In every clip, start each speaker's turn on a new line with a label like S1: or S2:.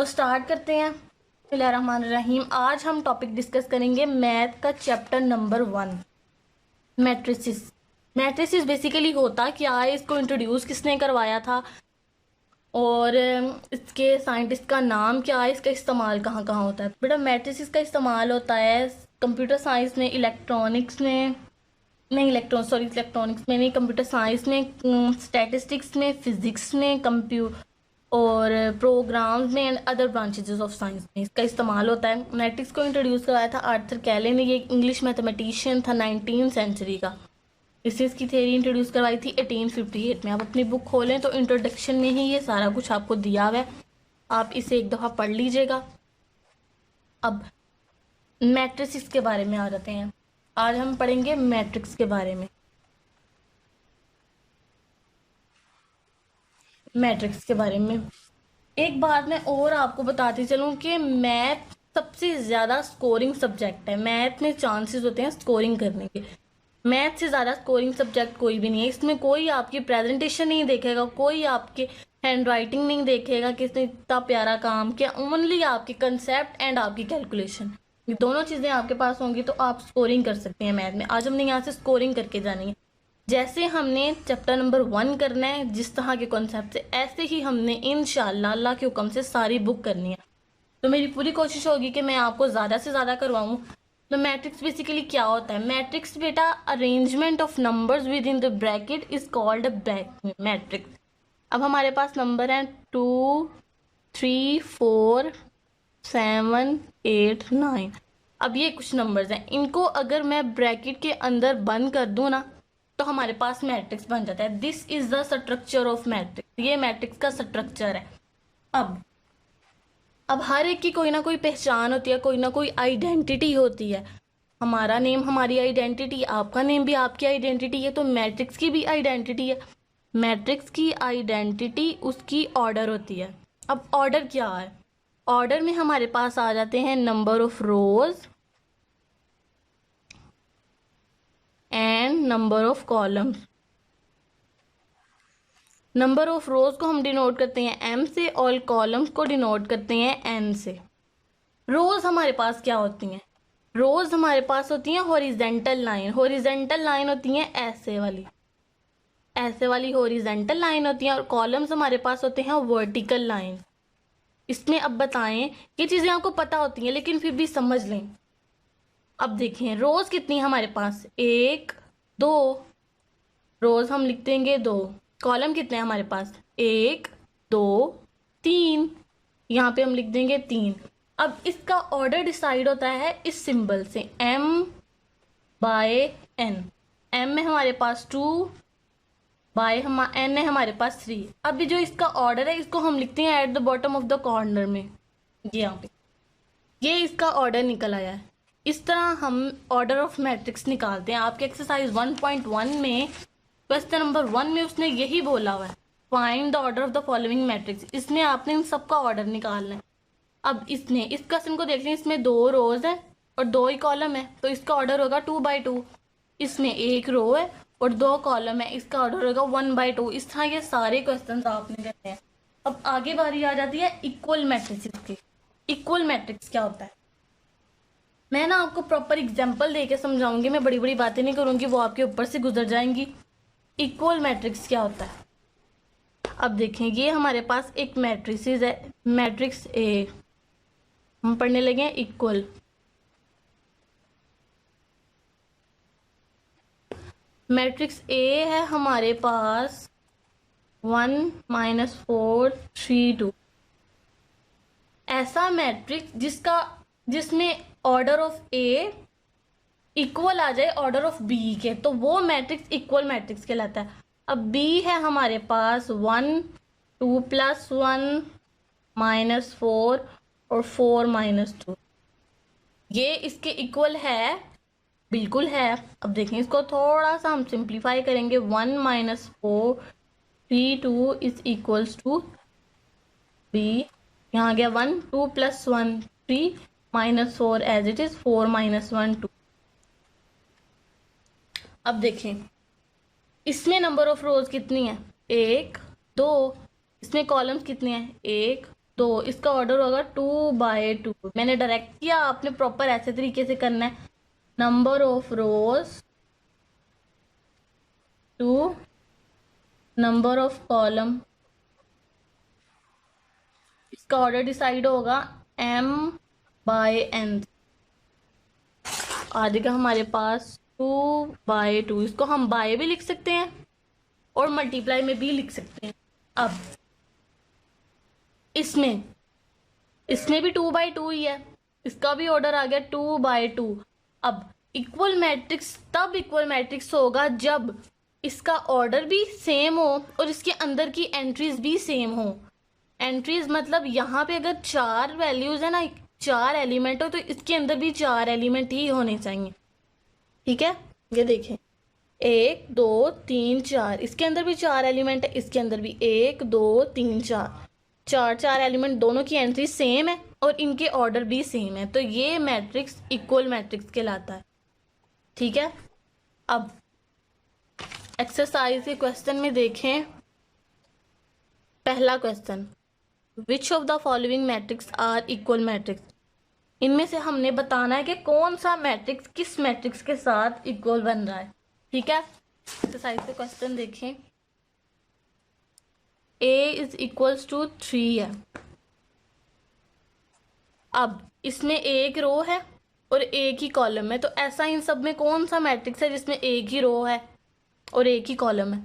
S1: तो स्टार्ट करते हैं। बिस्मिल्लाहिर्रहमानिर्रहीम। आज हम टॉपिक डिस्कस करेंगे मैथ का chapter number 1, matrices. Matrices basically होता क्या है, इसको इंट्रोड्यूस किसने करवाया था और इसके साइंटिस्ट का नाम क्या है, इसका इस्तेमाल कहाँ कहाँ होता है। बेटा मैट्रिसेस का इस्तेमाल होता है कंप्यूटर साइंस में, इलेक्ट्रॉनिक्स में नहीं, इलेक्ट्रॉनिक्स में नहीं, कंप्यूटर साइंस में, स्टैटिस्टिक्स में, फिजिक्स में, और प्रोग्राम्स में and other branches of science में इसका इस्तेमाल होता है। मैट्रिक्स को इंट्रोड्यूस कराया था आर्थर कैले ने। ये इंग्लिश मैथमेटिशियन था 19वीं सेंचुरी का। इसने इसकी थ्योरी इंट्रोड्यूस करवाई थी 1858 में। आप अपनी बुक खोलें तो इंट्रोडक्शन में ही ये सारा कुछ आपको दिया हुआ है, आप इसे एक दफ़ा पढ़ लीजिएगा। अब मैट्रिक्स के बारे में आ जाते हैं। आज हम पढ़ेंगे मैट्रिक्स के बारे में। मैट्रिक्स के बारे में एक बात मैं और आपको बताती चलूँ कि मैथ सबसे ज़्यादा स्कोरिंग सब्जेक्ट है। मैथ में चांसेस होते हैं स्कोरिंग करने के। मैथ से ज़्यादा स्कोरिंग सब्जेक्ट कोई भी नहीं है। इसमें कोई आपकी प्रेजेंटेशन नहीं देखेगा, कोई आपके हैंड राइटिंग नहीं देखेगा कि इसने इतना प्यारा काम किया। ओनली आपके कंसेप्ट एंड आपकी कैलकुलेशन, ये दोनों चीज़ें आपके पास होंगी तो आप स्कोरिंग कर सकते हैं मैथ में। आज हमने यहाँ से स्कोरिंग करके जानी है। जैसे हमने चैप्टर नंबर 1 करना है जिस तरह के कॉन्सेप्ट से, ऐसे ही हमने इंशाअल्लाह अल्लाह के हुक्म से सारी बुक करनी है। तो मेरी पूरी कोशिश होगी कि मैं आपको ज़्यादा से ज़्यादा करवाऊँ। तो मैट्रिक्स बेसिकली क्या होता है? मैट्रिक्स बेटा arrangement of numbers with in the bracket is called matrix. अब हमारे पास नंबर हैं 2, 3, 4, 7, 8, 9। अब ये कुछ नंबर्स हैं, इनको अगर मैं ब्रैकेट के अंदर बंद कर दूँ ना तो हमारे पास मैट्रिक्स बन जाता है। This is the structure of matrix. ये मैट्रिक्स का स्ट्रक्चर है। अब हर एक की कोई ना कोई पहचान होती है, कोई ना कोई आइडेंटिटी होती है। हमारा नेम हमारी आइडेंटिटी, आपका नेम भी आपकी आइडेंटिटी है। तो मैट्रिक्स की भी आइडेंटिटी है। मैट्रिक्स की आइडेंटिटी उसकी ऑर्डर होती है। अब ऑर्डर क्या है? ऑर्डर में हमारे पास आ जाते हैं number of rose and number of columns. Number of रोज को हम डिनोट करते हैं एम से और कॉलम्स को डिनोट करते हैं एन से। रोज हमारे पास क्या होती हैं? रोज हमारे पास होती हैं हॉरिजेंटल लाइन। हॉरिजेंटल लाइन होती हैं ऐसे वाली हॉरिजेंटल लाइन होती हैं, और कॉलम्स हमारे पास होते हैं वर्टिकल लाइन। इसमें अब बताएं, ये चीज़ें आपको पता होती हैं लेकिन फिर भी समझ लें। अब देखें रोज कितनी हमारे पास, 1, 2 रोज हम लिख देंगे 2। कॉलम कितने हैं हमारे पास, 1, 2, 3। यहाँ पे हम लिख देंगे 3। अब इसका ऑर्डर डिसाइड होता है इस सिंबल से, m बाय n। m में हमारे पास 2, बाय n है हमारे पास 3। अब जो इसका ऑर्डर है इसको हम लिखते हैं at the bottom of the corner में। यहाँ पे ये इसका ऑर्डर निकल आया है। इस तरह हम ऑर्डर ऑफ मैट्रिक्स निकालते हैं। आपके एक्सरसाइज 1.1 में क्वेश्चन नंबर 1 में उसने यही बोला हुआ है, find the order of the following matrix. इसमें आपने इन सबका ऑर्डर निकालना है। अब इसने इस क्वेश्चन को देख लें, इसमें 2 रोज है और 2 ही कॉलम है, तो इसका ऑर्डर होगा 2/2। इसमें 1 रो है और 2 कॉलम है, इसका ऑर्डर होगा 1/2। इस तरह ये सारे क्वेश्चन आपने करने हैं। अब आगे बारी आ जाती है इक्वल मैट्रिक्स की। इक्वल मैट्रिक्स क्या होता है? मैं ना आपको प्रॉपर एग्जाम्पल दे के समझाऊंगी, मैं बड़ी बड़ी बातें नहीं करूंगी, वो आपके ऊपर से गुजर जाएंगी। इक्वल मैट्रिक्स क्या होता है? अब देखें, ये हमारे पास एक मैट्रिक्स है, मैट्रिक्स ए। हम पढ़ने लगे हैं इक्वल। मैट्रिक्स ए है हमारे पास 1, -4, 3, 2। ऐसा मैट्रिक्स जिसमें ऑर्डर ऑफ ए इक्वल आ जाए ऑर्डर ऑफ बी के, तो वो मैट्रिक्स इक्वल मैट्रिक्स कहलाता है। अब बी है हमारे पास 1, 2 + 1, -4 और 4 - 2। ये इसके इक्वल है, बिल्कुल है। अब देखें, इसको थोड़ा सा हम सिंप्लीफाई करेंगे। 1 - 4, 3, 2 इज इक्वल्स टू बी। यहाँ आ गया 1, 2 + 1, 3 -4 एज इट इज 4 - 1, 2। अब देखें, इसमें नंबर ऑफ रोज कितनी है, 1, 2। इसमें कॉलम्स कितने हैं, 1, 2, इसका ऑर्डर होगा 2/2। मैंने डायरेक्ट किया, आपने प्रॉपर ऐसे तरीके से करना है। Number of rows to number of columns, इसका ऑर्डर डिसाइड होगा m/n। आ जाएगा हमारे पास 2/2। इसको हम बाय भी लिख सकते हैं और मल्टीप्लाई में भी लिख सकते हैं। अब इसमें इसमें भी 2/2 ही है, इसका भी ऑर्डर आ गया 2/2। अब इक्वल मैट्रिक्स तब इक्वल मैट्रिक्स होगा जब इसका ऑर्डर भी सेम हो और इसके अंदर की एंट्रीज भी सेम हो। एंट्रीज मतलब यहाँ पे अगर 4 वैल्यूज है ना, 4 एलिमेंट हो, तो इसके अंदर भी 4 एलिमेंट ही होने चाहिए। ठीक है, ये देखें 1 2 3 4, इसके अंदर भी 4 एलिमेंट है, इसके अंदर भी 1 2 3 4, 4 एलिमेंट, दोनों की एंट्री सेम है और इनके ऑर्डर भी सेम है, तो ये मैट्रिक्स इक्वल मैट्रिक्स कहलाता है। ठीक है, अब एक्सरसाइज के क्वेश्चन में देखें। पहला question, which of the following matrix are equal matrix. इनमें से हमने बताना है कि कौन सा मैट्रिक्स किस मैट्रिक्स के साथ इक्वल बन रहा है। ठीक है, एक्सरसाइज के क्वेश्चन देखें। A इज इक्वल्स टू 3 है। अब इसमें एक रो है और एक ही कॉलम है, तो ऐसा इन सब में कौन सा मैट्रिक्स है जिसमें एक ही रो है और एक ही कॉलम है,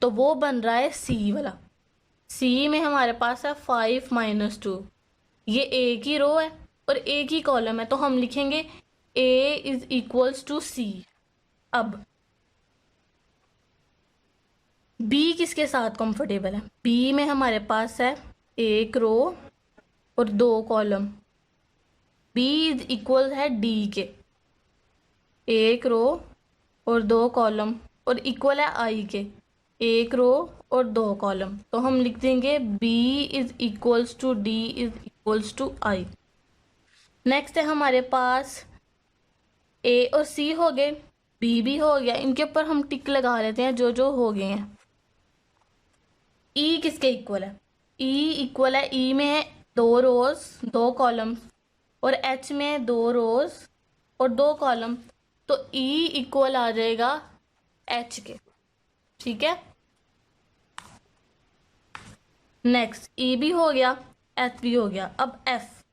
S1: तो वो बन रहा है सी वाला। सी में हमारे पास है 5 - 2, ये एक ही रो है और एक ही कॉलम है, तो हम लिखेंगे A इज इक्वल्स टू सी। अब बी किसके साथ कंफर्टेबल है, बी में हमारे पास है एक रो और 2 कॉलम। बी इज इक्वल है डी के, एक रो और 2 कॉलम, और इक्वल है आई के, एक रो और 2 कॉलम, तो हम लिख देंगे b is equals to d is equals to i. Next है हमारे पास ए और सी हो गए, बी भी हो गया, इनके ऊपर हम टिक लगा लेते हैं जो जो हो गए हैं। ई किसके इक्वल है, ई इक्वल है, ई में है 2 रोज 2 कॉलम और एच में 2 रोज और 2 कॉलम, तो ई इक्वल आ जाएगा एच के। ठीक है, नेक्स्ट ई भी हो गया, एच भी हो गया। अब एफ,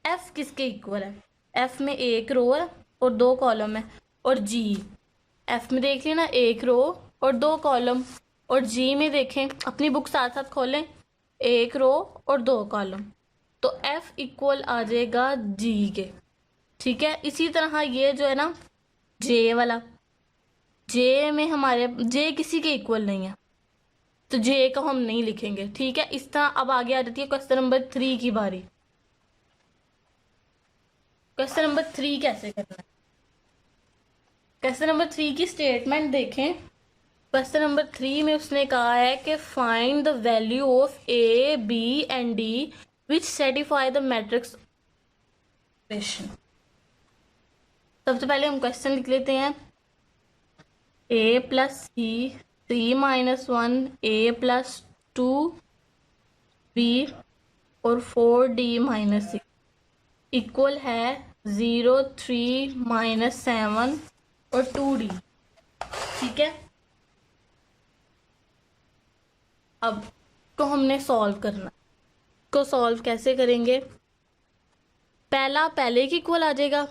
S1: एफ किसके इक्वल है, एफ में एक रो है और 2 कॉलम है, और जी, एफ में देख लेना एक रो और 2 कॉलम, और जी में देखें, अपनी बुक साथ साथ खोलें, एक रो और 2 कॉलम, तो एफ इक्वल आ जाएगा जी के। ठीक है, इसी तरह ये जो है ना जे वाला, जे में हमारे जे किसी के इक्वल नहीं है, तो जे को हम नहीं लिखेंगे। ठीक है, इस तरह अब आगे आ जाती है क्वेश्चन नंबर 3 की बारी। क्वेश्चन नंबर 3 कैसे करना है, क्वेश्चन नंबर 3 की स्टेटमेंट देखें। क्वेश्चन नंबर 3 में उसने कहा है कि find the value of a b and d which satisfy the matrix equation. सबसे पहले हम क्वेश्चन लिख लेते हैं, a plus c, c minus 1, a plus 2 b और 4d माइनस 6 इक्वल है 0 3 माइनस 7 और 2d। ठीक है, अब को हमने सॉल्व करना, को सॉल्व कैसे करेंगे, पहला पहले के इक्वल आ जाएगा,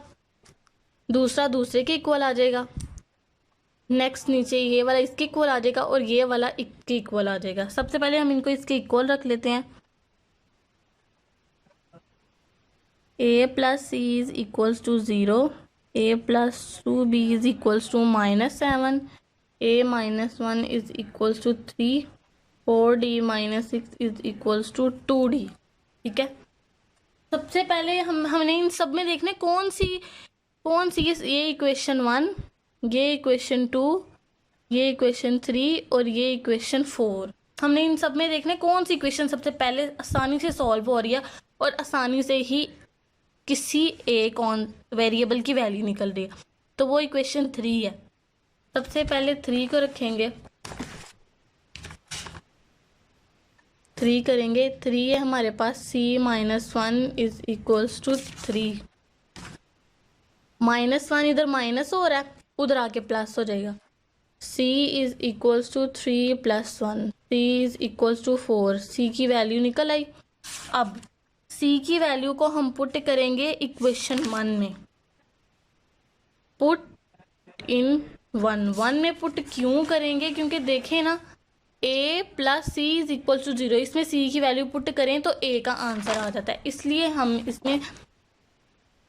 S1: दूसरा दूसरे के इक्वल आ जाएगा, नेक्स्ट नीचे ये वाला इसके इक्वल आ जाएगा और ये वाला इसके इक्वल आ जाएगा। सबसे पहले हम इनको इसके इक्वल रख लेते हैं, a plus c is equals to 0, a plus 2b is equals to -7, a minus 1 is equals to 3, 4d minus 6 is equals to 2d। ठीक है, सबसे पहले हमने इन सब में देखना कौन सी ये इक्वेशन 1, ये इक्वेशन 2, ये इक्वेशन 3 और ये इक्वेशन 4। हमने इन सब में देखना कौन सी इक्वेशन सबसे पहले आसानी से सॉल्व हो रही है और आसानी से ही किसी एक वेरिएबल की वैल्यू निकल रही है, तो वो इक्वेशन 3 है। सबसे पहले 3 को रखेंगे, 3 करेंगे, 3 है हमारे पास, c minus 1 is equals to 3। -1 इधर माइनस हो रहा है, उधर आके प्लस हो जाएगा। c is equals to 3 + 1, c is equals to 4। c की वैल्यू निकल आई। अब c की वैल्यू को हम पुट करेंगे इक्वेशन 1 में। पुट इन 1 में पुट क्यों करेंगे, क्योंकि देखें ना a + c is equal to 0, इसमें c की वैल्यू पुट करें तो a का आंसर आ जाता है, इसलिए हम इसमें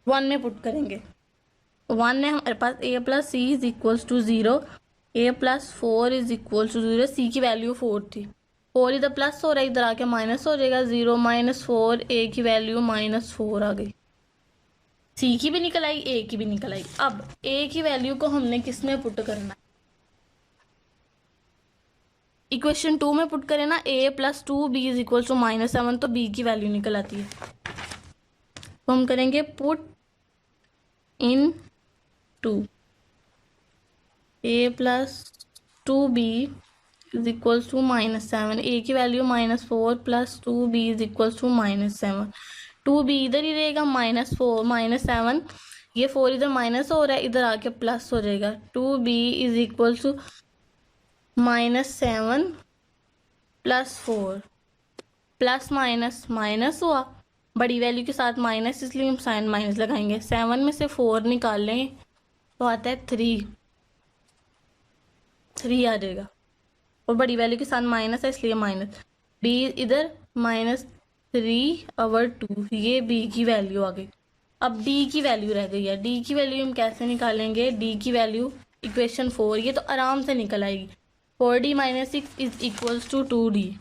S1: 1 में पुट करेंगे। 1 है हमारे पास a + c is equal to 0, a + 4 is equal to 0। c की वैल्यू 4 थी, 4 इधर प्लस हो रहा है, इधर आके माइनस हो जाएगा। 0 - 4, a की वैल्यू -4 आ गई। c की भी निकल आई, a की भी निकल आई। अब a की वैल्यू को हमने किस में पुट करना है, इक्वेशन 2 में पुट करें ना। a + 2b is equal to -7, तो b की वैल्यू निकल आती है। तो हम करेंगे put in 2, a + 2b is equal to -7, a की value -4 + 2b is equal to -7। 2b इधर ही रहेगा, -4 -7, ये 4 इधर माइनस हो रहा है, इधर आके प्लस हो जाएगा। 2b is equal to -7 + 4, plus minus minus हुआ, बड़ी वैल्यू के साथ माइनस, इसलिए हम साइन माइनस लगाएंगे। 7 में से 4 निकाल लें तो आता है 3 आ जाएगा, और बड़ी वैल्यू के साथ माइनस है इसलिए माइनस। b इधर -3/2, ये b की वैल्यू आ गई। अब d की वैल्यू रह गई है। d की वैल्यू हम कैसे निकालेंगे, d की वैल्यू इक्वेशन 4, ये तो आराम से निकल आएगी। 4d - 6 is equals to 2d,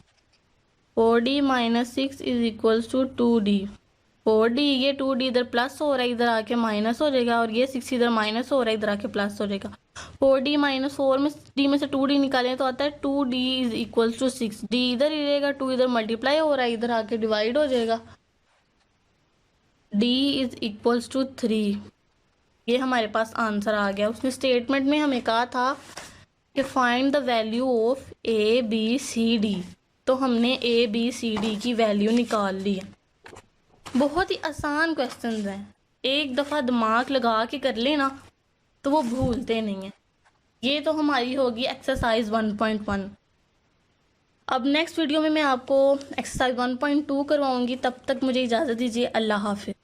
S1: 4d - 6 is equals to 2d। 4d, ये 2d इधर प्लस हो रहा है, इधर आके माइनस हो जाएगा, और ये 6 इधर माइनस हो रहा है, इधर आके प्लस हो जाएगा। 4d - 4 में d में से 2d निकालें तो आता है 2d is equals to 6। d इधर ही रहेगा, 2 इधर मल्टीप्लाई हो रहा है, इधर आके डिवाइड हो जाएगा। d इज इक्वल्स टू 3, ये हमारे पास आंसर आ गया। उसने स्टेटमेंट में हमें कहा था कि find the value of a b c d, तो हमने a b c d की वैल्यू निकाल ली है। बहुत ही आसान क्वेश्चंस हैं, एक दफ़ा दिमाग लगा के कर लेना तो वो भूलते नहीं हैं। ये तो हमारी होगी एक्सरसाइज 1.1। अब नेक्स्ट वीडियो में मैं आपको एक्सरसाइज 1.2 करवाऊंगी। तब तक मुझे इजाज़त दीजिए। अल्लाह हाफिज़।